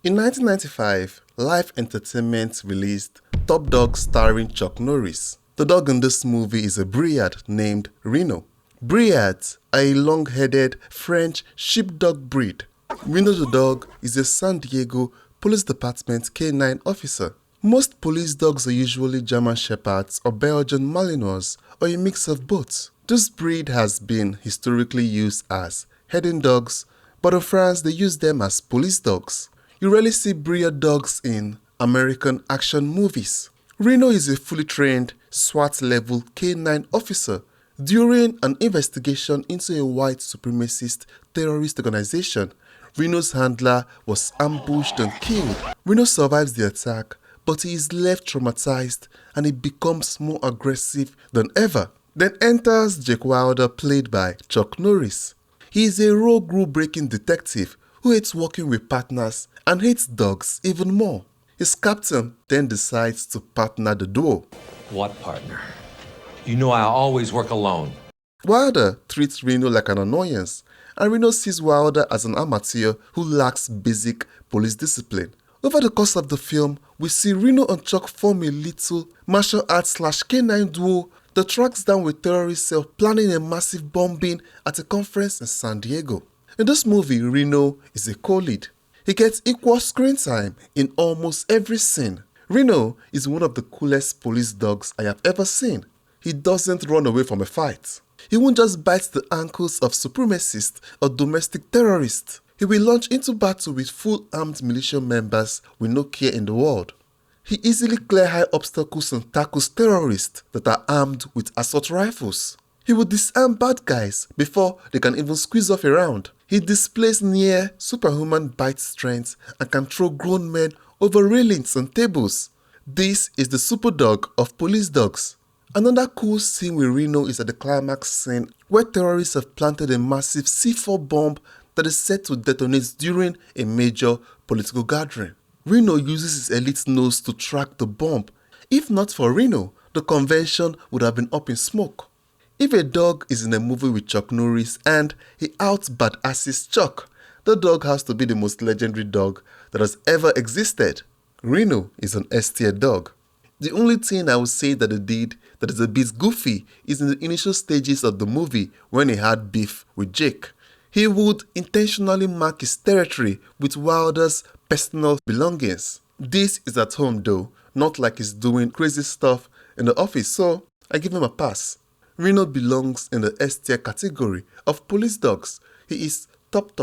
In 1995, Life Entertainment released Top Dog starring Chuck Norris. The dog in this movie is a Briard named Reno. Briards are a long-headed French sheepdog breed. Reno the dog is a San Diego Police Department K9 officer. Most police dogs are usually German Shepherds or Belgian Malinois or a mix of both. This breed has been historically used as herding dogs, but in France they use them as police dogs. You rarely see Briard dogs in American action movies. Reno is a fully trained SWAT-level K9 officer. During an investigation into a white supremacist terrorist organization, Reno's handler was ambushed and killed. Reno survives the attack, but he is left traumatized and he becomes more aggressive than ever. Then enters Jake Wilder, played by Chuck Norris. He is a rogue rule-breaking detective who hates working with partners and hates dogs even more. His captain then decides to partner the duo. What partner? You know I always work alone. Wilder treats Reno like an annoyance, and Reno sees Wilder as an amateur who lacks basic police discipline. Over the course of the film, we see Reno and Chuck form a little martial arts /K9 duo that tracks down a terrorist cell planning a massive bombing at a conference in San Diego. In this movie, Reno is a co-lead. He gets equal screen time in almost every scene. Reno is one of the coolest police dogs I have ever seen. He doesn't run away from a fight. He won't just bite the ankles of supremacists or domestic terrorists. He will launch into battle with full armed militia members with no care in the world. He easily clears high obstacles and tackles terrorists that are armed with assault rifles. He will disarm bad guys before they can even squeeze off a round. He displays near superhuman bite strength and can throw grown men over railings and tables. This is the super dog of police dogs. Another cool scene with Reno is at the climax scene where terrorists have planted a massive C4 bomb that is set to detonate during a major political gathering. Reno uses his elite nose to track the bomb. If not for Reno, the convention would have been up in smoke. If a dog is in a movie with Chuck Norris and he out-badasses Chuck, the dog has to be the most legendary dog that has ever existed. Reno is an S-tier dog. The only thing I would say that he did that is a bit goofy is in the initial stages of the movie when he had beef with Jake. He would intentionally mark his territory with Wilder's personal belongings. This is at home though, not like he's doing crazy stuff in the office, so I give him a pass. Reno belongs in the S-tier category of police dogs. He is top.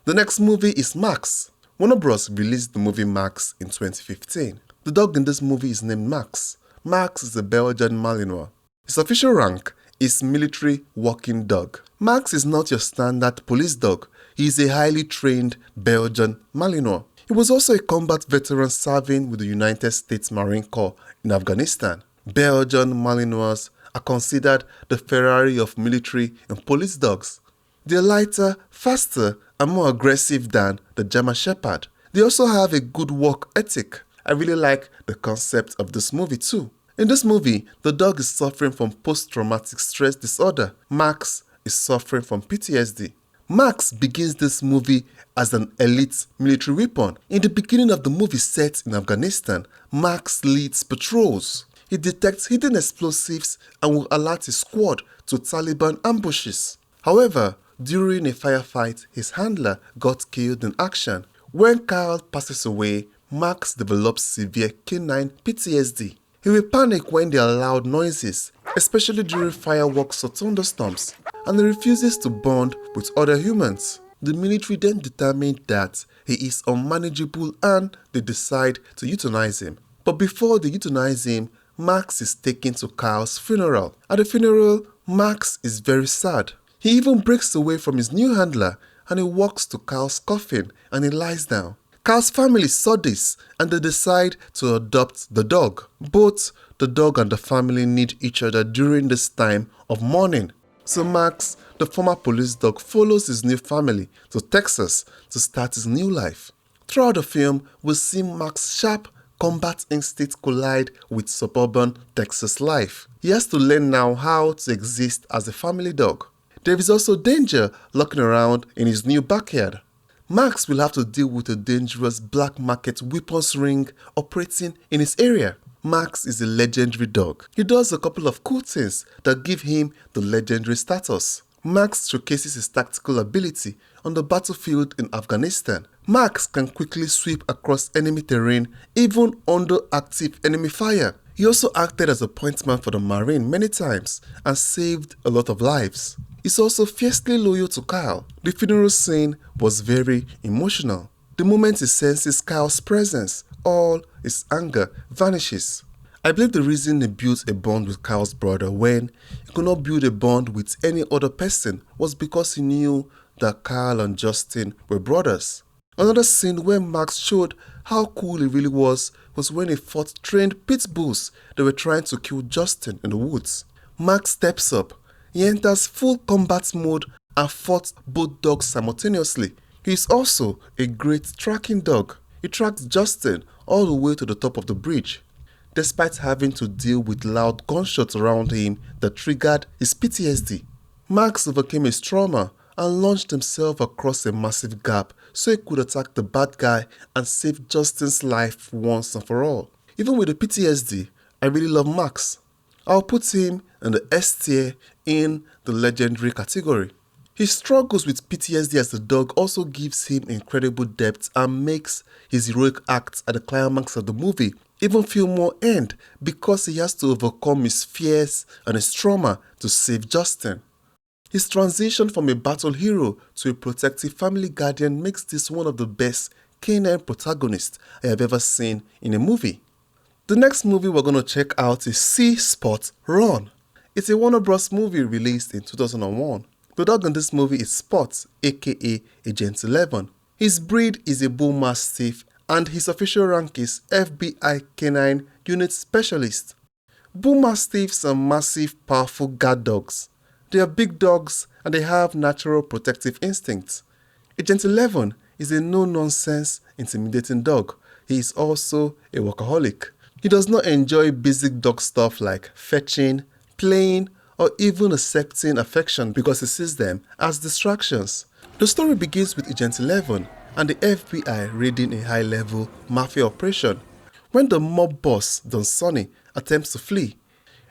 The next movie is Max. Warner Bros. Released the movie Max in 2015. The dog in this movie is named Max. Max is a Belgian Malinois. His official rank is military walking dog. Max is not your standard police dog. He is a highly trained Belgian Malinois. He was also a combat veteran serving with the United States Marine Corps in Afghanistan. Belgian Malinois are considered the Ferrari of military and police dogs. They are lighter, faster, and more aggressive than the German Shepherd. They also have a good work ethic. I really like the concept of this movie too. In this movie, the dog is suffering from post-traumatic stress disorder. Max is suffering from PTSD. Max begins this movie as an elite military weapon. In the beginning of the movie set in Afghanistan, Max leads patrols. He detects hidden explosives and will alert his squad to Taliban ambushes. However, during a firefight, his handler got killed in action. When Kyle passes away, Max develops severe K9 PTSD. He will panic when there are loud noises, especially during fireworks or thunderstorms, and he refuses to bond with other humans. The military then determined that he is unmanageable and they decide to euthanize him. But before they euthanize him, Max is taken to Kyle's funeral. At the funeral, Max is very sad. He even breaks away from his new handler and he walks to Kyle's coffin and he lies down. Kyle's family saw this and they decide to adopt the dog. Both the dog and the family need each other during this time of mourning. So Max, the former police dog, follows his new family to Texas to start his new life. Throughout the film, we see Max's sharp combat instinct collide with suburban Texas life. He has to learn now how to exist as a family dog. There is also danger lurking around in his new backyard. Max will have to deal with a dangerous black market weapons ring operating in his area. Max is a legendary dog. He does a couple of cool things that give him the legendary status. Max showcases his tactical ability on the battlefield in Afghanistan. Max can quickly sweep across enemy terrain even under active enemy fire. He also acted as a pointman for the Marine many times and saved a lot of lives. He's also fiercely loyal to Kyle. The funeral scene was very emotional. The moment he senses Kyle's presence, all his anger vanishes. I believe the reason he built a bond with Kyle's brother when he could not build a bond with any other person was because he knew that Kyle and Justin were brothers. Another scene where Max showed how cool he really was when he fought trained pit bulls that were trying to kill Justin in the woods. Max steps up. He enters full combat mode and fought both dogs simultaneously. He is also a great tracking dog. He tracked Justin all the way to the top of the bridge, despite having to deal with loud gunshots around him that triggered his PTSD. Max overcame his trauma and launched himself across a massive gap so he could attack the bad guy and save Justin's life once and for all. Even with the PTSD, I really love Max. I'll put him in the S tier in the legendary category. His struggles with PTSD as a dog also gives him incredible depth and makes his heroic acts at the climax of the movie even feel more earned because he has to overcome his fears and his trauma to save Justin. His transition from a battle hero to a protective family guardian makes this one of the best canine protagonists I have ever seen in a movie. The next movie we're going to check out is See Spot Run. It's a Warner Bros. Movie released in 2001. The dog in this movie is Spot, aka Agent 11. His breed is a Bull Mastiff and his official rank is FBI Canine Unit Specialist. Bull Mastiffs are massive, powerful guard dogs. They are big dogs and they have natural protective instincts. Agent 11 is a no-nonsense, intimidating dog. He is also a workaholic. He does not enjoy basic dog stuff like fetching, playing, or even accepting affection because he sees them as distractions. The story begins with Agent 11 and the FBI raiding a high-level mafia operation. When the mob boss, Don Sonny, attempts to flee,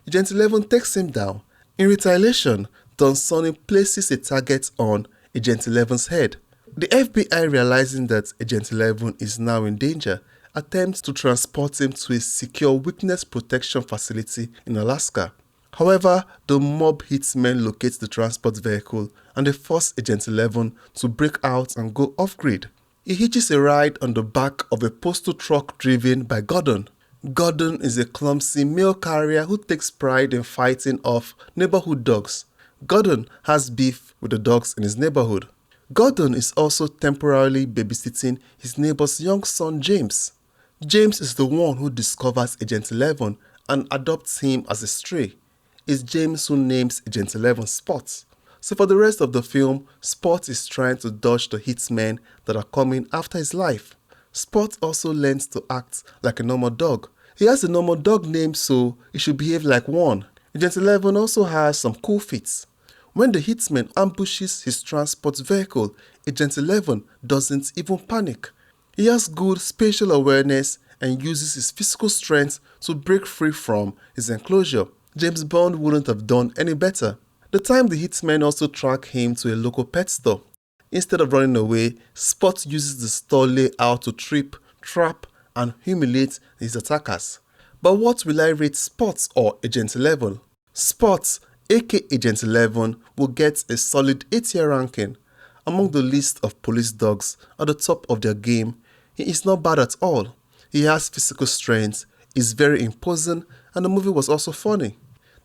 Agent 11 takes him down. In retaliation, Don Sonny places a target on Agent 11's head. The FBI, realizing that Agent 11 is now in danger, attempts to transport him to a secure witness protection facility in Alaska. However, the mob hitmen locate the transport vehicle and they force Agent 11 to break out and go off-grid. He hitches a ride on the back of a postal truck driven by Gordon. Gordon is a clumsy mail carrier who takes pride in fighting off neighborhood dogs. Gordon has beef with the dogs in his neighborhood. Gordon is also temporarily babysitting his neighbor's young son James. James is the one who discovers Agent 11 and adopts him as a stray. It's James who names Agent 11 Spot. So for the rest of the film, Spot is trying to dodge the hitmen that are coming after his life. Spot also learns to act like a normal dog. He has a normal dog name, so he should behave like one. Agent 11 also has some cool feats. When the hitman ambushes his transport vehicle, Agent 11 doesn't even panic. He has good spatial awareness and uses his physical strength to break free from his enclosure. James Bond wouldn't have done any better. The time the hitmen also track him to a local pet store. Instead of running away, Spot uses the store layout to trip, trap, and humiliate his attackers. But what will I rate Spot or Agent 11? Spot, aka Agent 11, will get a solid 8-tier ranking. Among the list of police dogs at the top of their game, he is not bad at all. He has physical strength, is very imposing, and the movie was also funny.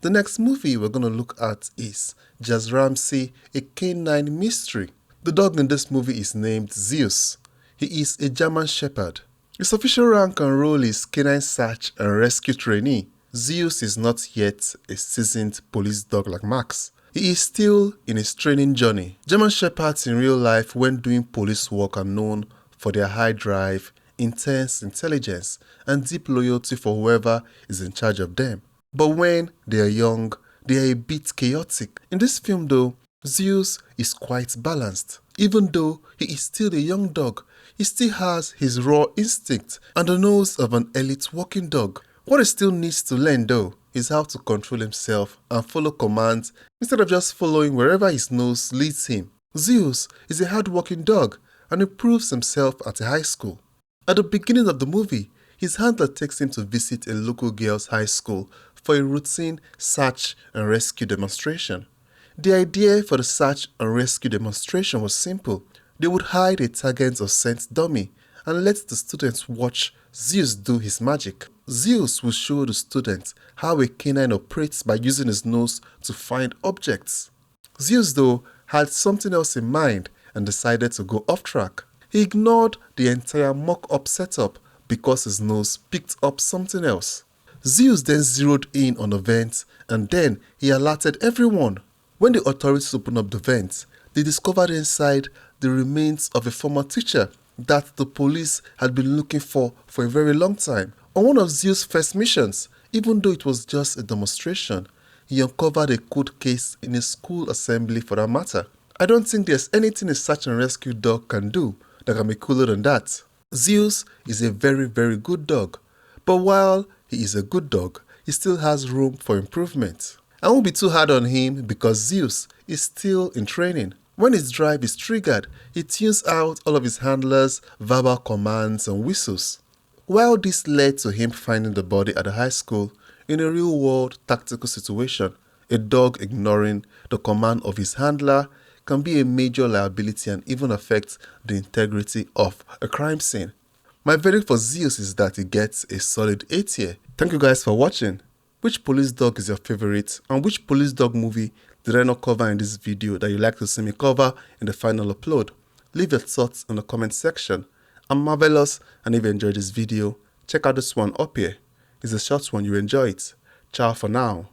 The next movie we're going to look at is Jazz Ramsey, a Canine Mystery. The dog in this movie is named Zeus. He is a German Shepherd. His official rank and role is Canine Search and Rescue Trainee. Zeus is not yet a seasoned police dog like Max. He is still in his training journey. German Shepherds in real life when doing police work are known for their high drive, intense intelligence, and deep loyalty for whoever is in charge of them. But when they are young, they are a bit chaotic. In this film though, Zeus is quite balanced. Even though he is still a young dog, he still has his raw instinct and the nose of an elite walking dog. What he still needs to learn though is how to control himself and follow commands instead of just following wherever his nose leads him. Zeus is a hard-working dog and improves himself at a high school. At the beginning of the movie, his handler takes him to visit a local girls' high school for a routine search and rescue demonstration. The idea for the search and rescue demonstration was simple. They would hide a target or scent dummy and let the students watch Zeus do his magic. Zeus will show the students how a canine operates by using his nose to find objects. Zeus, though, had something else in mind and decided to go off track. He ignored the entire mock-up setup because his nose picked up something else. Zeus then zeroed in on the vent and then he alerted everyone. When the authorities opened up the vent, they discovered inside the remains of a former teacher that the police had been looking for a very long time. On one of Zeus' first missions, even though it was just a demonstration, he uncovered a cold case in a school assembly for that matter. I don't think there's anything a search and rescue dog can do that can be cooler than that. Zeus is a very, very good dog, but while he is a good dog, he still has room for improvement. I won't be too hard on him because Zeus is still in training. When his drive is triggered, he tunes out all of his handlers' verbal commands and whistles. While this led to him finding the body at the high school, in a real-world tactical situation, a dog ignoring the command of his handler can be a major liability and even affect the integrity of a crime scene. My verdict for Zeus is that he gets a solid A tier. Thank you guys for watching. Which police dog is your favorite and which police dog movie did I not cover in this video that you'd like to see me cover in the final upload? Leave your thoughts in the comment section. I'm Marvelous, and if you enjoyed this video, check out this one up here. It's a short one, you enjoy it. Ciao for now.